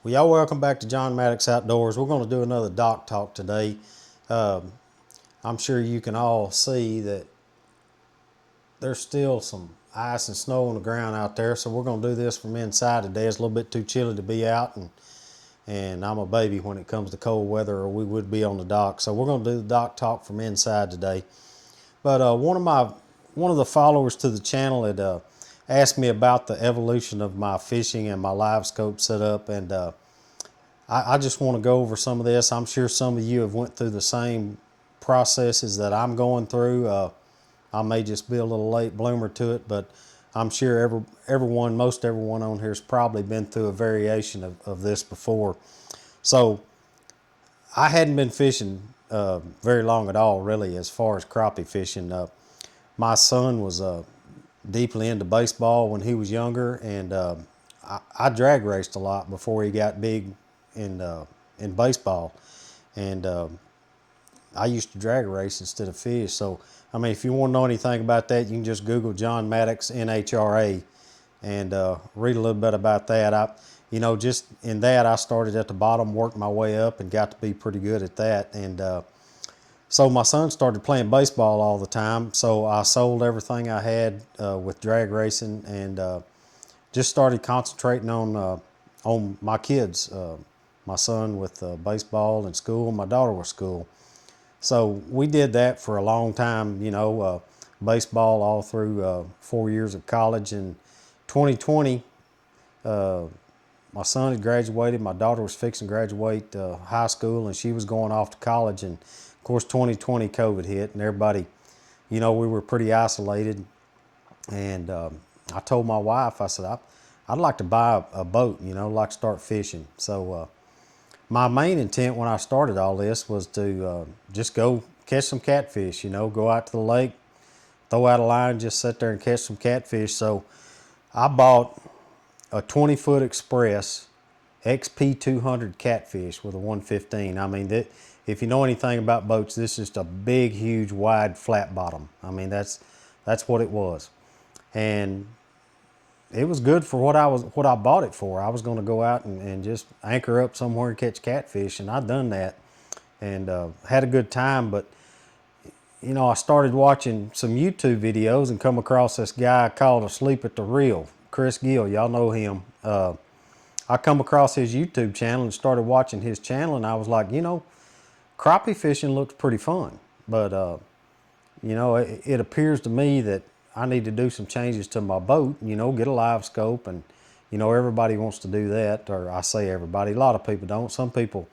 Well, y'all welcome back to John Maddox Outdoors. We're going to do another dock talk today. I'm sure you can all see that there's still some ice and snow on the ground out there, so we're going to do this from inside today. It's a little bit too chilly to be out, and I'm a baby when it comes to cold weather, or we would be on the dock. So we're going to do the dock talk from inside today. But one of the followers to the channel had asked me about the evolution of my fishing and my live scope setup, and I just want to go over some of this. I'm sure some of you have went through the same processes that I'm going through. I may just be a little late bloomer to it, but I'm sure most everyone on here has probably been through a variation of this before. So I hadn't been fishing very long at all, really, as far as crappie fishing. My son was deeply into baseball when he was younger, and I drag raced a lot before he got big in baseball, and I used to drag race instead of fish. So I mean, if you want to know anything about that, you can just Google John Maddox NHRA and read a little bit about that. Just in that, I started at the bottom, worked my way up, and got to be pretty good at that. And so my son started playing baseball all the time, so I sold everything I had with drag racing, and just started concentrating on my kids. My son with baseball and school, my daughter with school. So we did that for a long time, baseball all through 4 years of college. In 2020, my son had graduated, my daughter was fixing to graduate high school, and she was going off to college. And of course, 2020 COVID hit, and everybody, we were pretty isolated. And I told my wife, I said, I'd like to buy a boat, like to start fishing. So my main intent when I started all this was to just go catch some catfish, go out to the lake, throw out a line, just sit there and catch some catfish. So I bought a 20-foot Express XP200 catfish with a 115. I mean, if you know anything about boats, this is just a big, huge, wide, flat bottom. I mean, that's what it was. And it was good for what I bought it for. I was going to go out and just anchor up somewhere and catch catfish, and I'd done that and had a good time. But I started watching some YouTube videos and come across this guy called Asleep at the Reel, Chris Gill. Y'all know him. I come across his YouTube channel and started watching his channel, and I was like, crappie fishing looks pretty fun, but it appears to me that I need to do some changes to my boat, get a live scope. And, everybody wants to do that, or I say everybody, a lot of people don't. Some people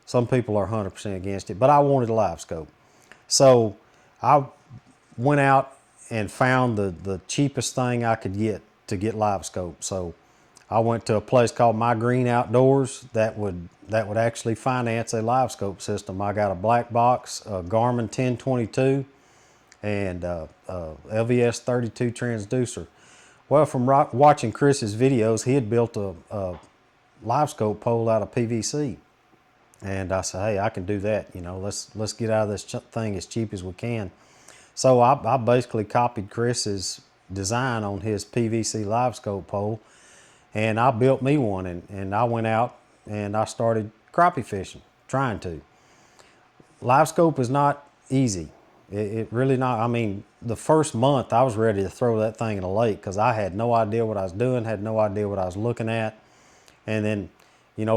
are 100% against it, but I wanted a live scope. So I went out and found the cheapest thing I could get to get live scope. So I went to a place called My Green Outdoors that would actually finance a live scope system. I got a black box, a Garmin 1022, and LVS 32 transducer. Well, from watching Chris's videos, he had built a live scope pole out of PVC, and I said, hey, I can do that. Let's get out of this thing as cheap as we can. So I basically copied Chris's design on his PVC live scope pole, and I built me one, and I went out and I started crappie fishing, trying to. Live scope is not easy. It really not. I mean, the first month I was ready to throw that thing in the lake because I had no idea what I was doing, had no idea what I was looking at. And then,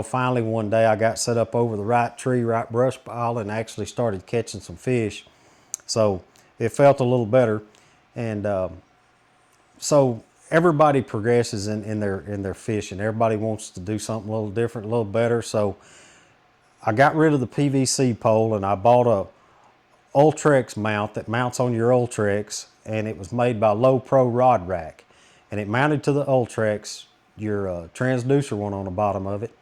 finally one day I got set up over the right tree, right brush pile, and actually started catching some fish. So it felt a little better. And so everybody progresses in their fishing. Everybody wants to do something a little different, a little better. So I got rid of the PVC pole and I bought a Ultrex mount that mounts on your Ultrex, and it was made by Low Pro Rod Rack, and it mounted to the Ultrex. Your transducer went on the bottom of it,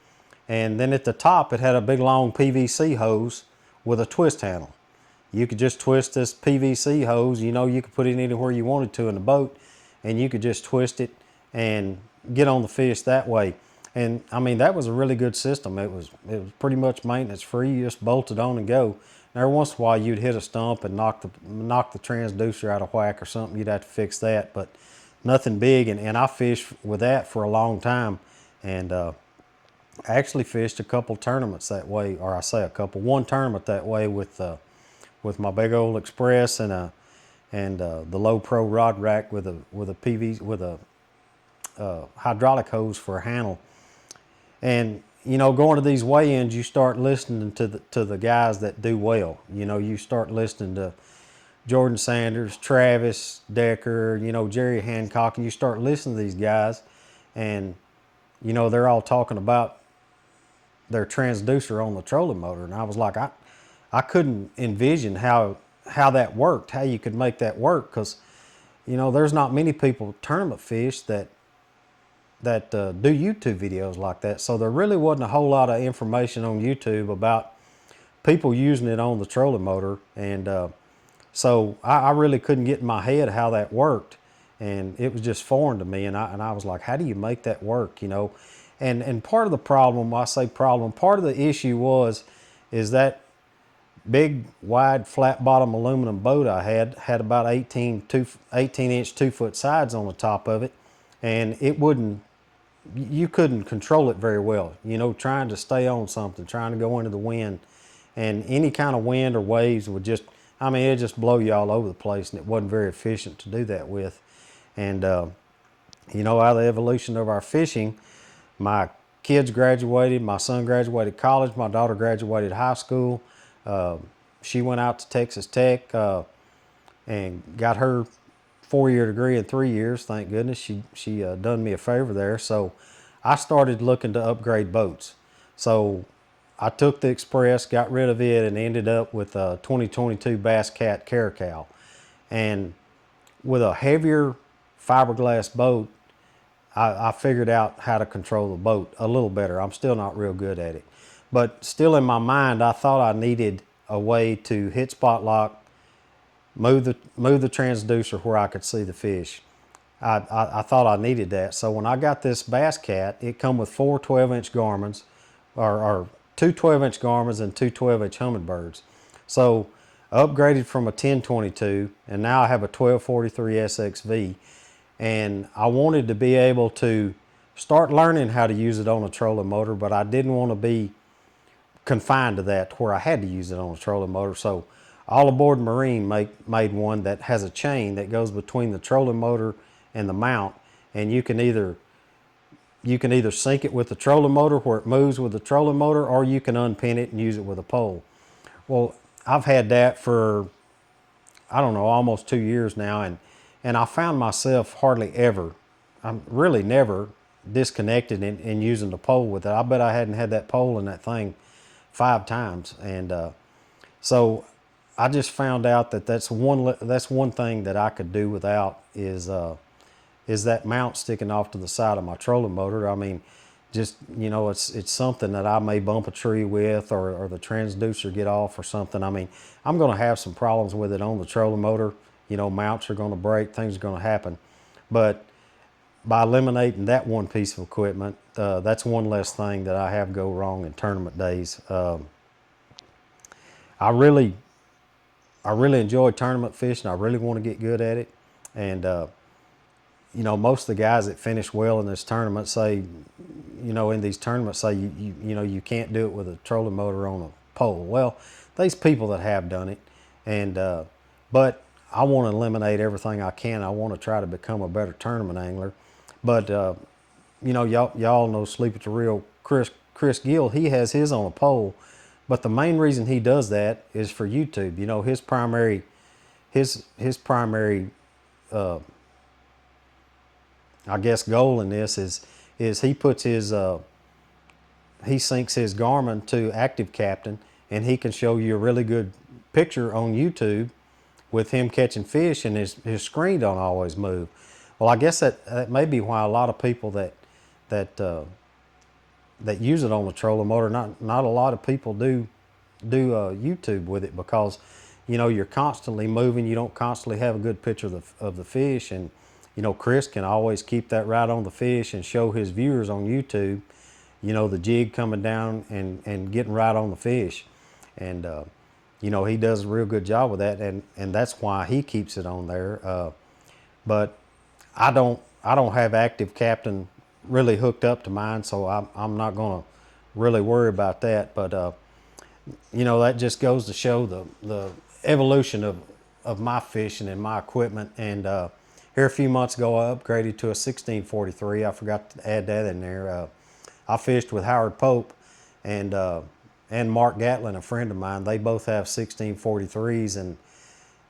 and then at the top it had a big long PVC hose with a twist handle. You could just twist this PVC hose, you could put it anywhere you wanted to in the boat, and you could just twist it and get on the fish that way. And I mean, that was a really good system. It was pretty much maintenance free. You just bolt it on and go. And every once in a while you'd hit a stump and knock the transducer out of whack or something. You'd have to fix that, but nothing big. And I fished with that for a long time. And I actually fished a couple tournaments that way, or I say a couple, one tournament that way with my big old Express and the low pro rod rack with a PV with a hydraulic hose for a handle. And you know, going to these weigh-ins, you start listening to the guys that do well. You know, you start listening to Jordan Sanders, Travis Decker, you know, Jerry Hancock, and you start listening to these guys, and you know, they're all talking about their transducer on the trolling motor, and I was like, I couldn't envision how that worked, how you could make that work, because you know, there's not many people tournament fish that do YouTube videos like that. So there really wasn't a whole lot of information on YouTube about people using it on the trolling motor, and so I really couldn't get in my head how that worked, and it was just foreign to me. And I was like, how do you make that work? You know, and part of the problem, I say problem, part of the issue is that big wide flat bottom aluminum boat I had about 18 inch 2-foot sides on the top of it, and it wouldn't, you couldn't control it very well, you know, trying to stay on something, trying to go into the wind, and any kind of wind or waves would just, I mean, it'd just blow you all over the place, and it wasn't very efficient to do that with. And you know, out of the evolution of our fishing, my kids graduated, my son graduated college, my daughter graduated high school. She went out to Texas Tech and got her 4-year degree in 3 years. Thank goodness she done me a favor there. So I started looking to upgrade boats. So I took the Express, got rid of it, and ended up with a 2022 Bass Cat Caracal. And with a heavier fiberglass boat, I figured out how to control the boat a little better. I'm still not real good at it. But still in my mind, I thought I needed a way to hit spot lock, move the transducer where I could see the fish. I thought I needed that. So when I got this Bass Cat, it come with 4 12-inch Garmins, or 2 12-inch Garmins and 2 12-inch Humminbirds. So I upgraded from a 1022, and now I have a 1243 SXV. And I wanted to be able to start learning how to use it on a trolling motor, but I didn't want to be confined to that where I had to use it on a trolling motor. So All Aboard Marine made one that has a chain that goes between the trolling motor and the mount, and you can either sync it with the trolling motor where it moves with the trolling motor, or you can unpin it and use it with a pole. Well, I've had that for, I don't know, almost 2 years now, and I found myself hardly ever, I'm really never disconnected in using the pole with it. I bet I hadn't had that pole in that thing 5 times. And so I just found out that that's one thing that I could do without is that mount sticking off to the side of my trolling motor. I mean, just, you know, it's something that I may bump a tree with, or the transducer get off or something. I mean, I'm going to have some problems with it on the trolling motor. You know, mounts are going to break, things are going to happen. But by eliminating that one piece of equipment, that's one less thing that I have go wrong in tournament days. I really enjoy tournament fishing. I really want to get good at it. And, you know, most of the guys that finish well in this tournament say, you know, in these tournaments say, you know, you can't do it with a trolling motor on a pole. Well, these people that have done it. And, but I want to eliminate everything I can. I want to try to become a better tournament angler. But, you know, y'all know Sleep at the Reel, Chris Gill, he has his on a pole. But the main reason he does that is for YouTube. You know, his primary, I guess, goal in this is he puts his, he syncs his Garmin to Active Captain, and he can show you a really good picture on YouTube with him catching fish, and his screen don't always move. Well, I guess that may be why a lot of people that use it on the trolling motor, not a lot of people do YouTube with it, because, you know, you're constantly moving. You don't constantly have a good picture of the fish, and, you know, Chris can always keep that right on the fish and show his viewers on YouTube, you know, the jig coming down and getting right on the fish. And, you know, he does a real good job with that, and that's why he keeps it on there. But I don't have Active Captain really hooked up to mine, so I'm not gonna really worry about that. But you know, that just goes to show the evolution of my fishing and my equipment. And here a few months ago, I upgraded to a 1643. I forgot to add that in there. I fished with Howard Pope and Mark Gatlin, a friend of mine. They both have 1643s,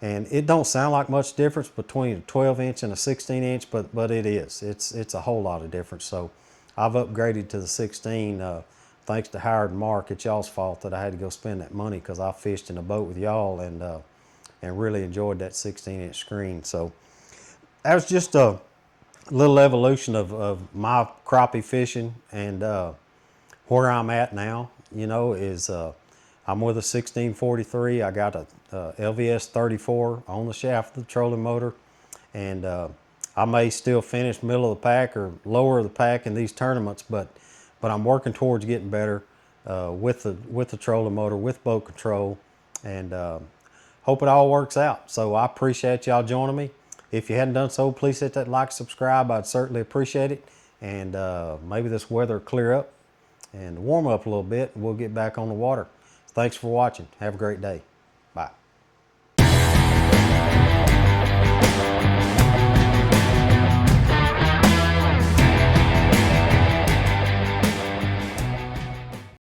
and it don't sound like much difference between a 12-inch and a 16-inch, but it is. It's a whole lot of difference. So I've upgraded to the 16. Thanks to Howard and Mark. It's y'all's fault that I had to go spend that money, because I fished in a boat with y'all and really enjoyed that 16-inch screen. So that was just a little evolution of my crappie fishing, and where I'm at now, you know, is I'm with a 1643. I got a LVS 34 on the shaft of the trolling motor, and I may still finish middle of the pack or lower of the pack in these tournaments, but I'm working towards getting better with the trolling motor, with boat control, and hope it all works out. So I appreciate y'all joining me. If you hadn't done so, please hit that like, subscribe. I'd certainly appreciate it. And maybe this weather will clear up and warm up a little bit, and we'll get back on the water. Thanks for watching. Have a great day.